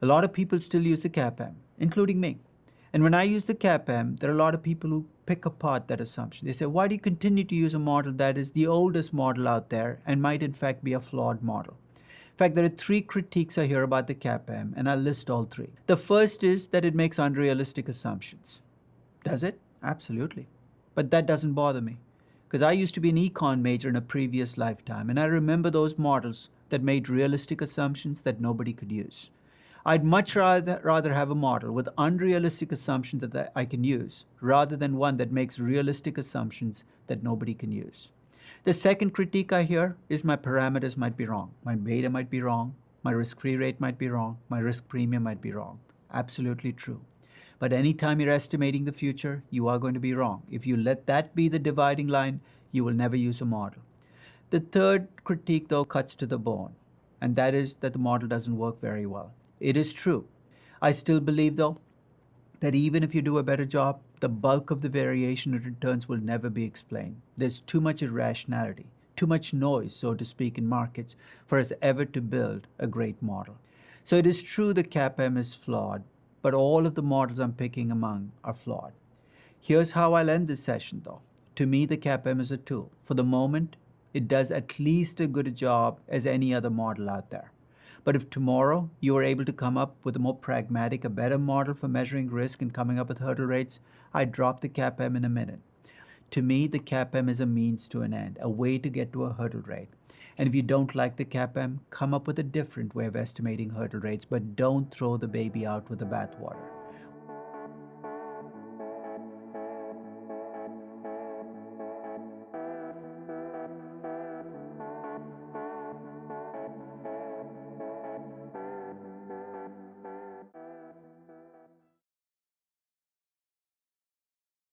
A lot of people still use the CAPM, including me. And when I use the CAPM, there are a lot of people who pick apart that assumption. They say, why do you continue to use a model that is the oldest model out there and might in fact be a flawed model? In fact, there are three critiques I hear about the CAPM, and I'll list all three. The first is that it makes unrealistic assumptions. Does it? Absolutely. But that doesn't bother me, because I used to be an econ major in a previous lifetime, and I remember those models that made realistic assumptions that nobody could use. I'd much rather have a model with unrealistic assumptions that I can use, rather than one that makes realistic assumptions that nobody can use. The second critique I hear is my parameters might be wrong. My beta might be wrong. My risk-free rate might be wrong. My risk premium might be wrong. Absolutely true. But anytime you're estimating the future, you are going to be wrong. If you let that be the dividing line, you will never use a model. The third critique, though, cuts to the bone, and that is that the model doesn't work very well. It is true. I still believe, though, that even if you do a better job, the bulk of the variation in returns will never be explained. There's too much irrationality, too much noise, so to speak, in markets for us ever to build a great model. So it is true the CAPM is flawed, but all of the models I'm picking among are flawed. Here's how I'll end this session, though. To me, the CAPM is a tool. For the moment, it does at least as good a job as any other model out there. But if tomorrow you are able to come up with a more pragmatic, a better model for measuring risk and coming up with hurdle rates, I'd drop the CAPM in a minute. To me, the CAPM is a means to an end, a way to get to a hurdle rate. And if you don't like the CAPM, come up with a different way of estimating hurdle rates, but don't throw the baby out with the bathwater.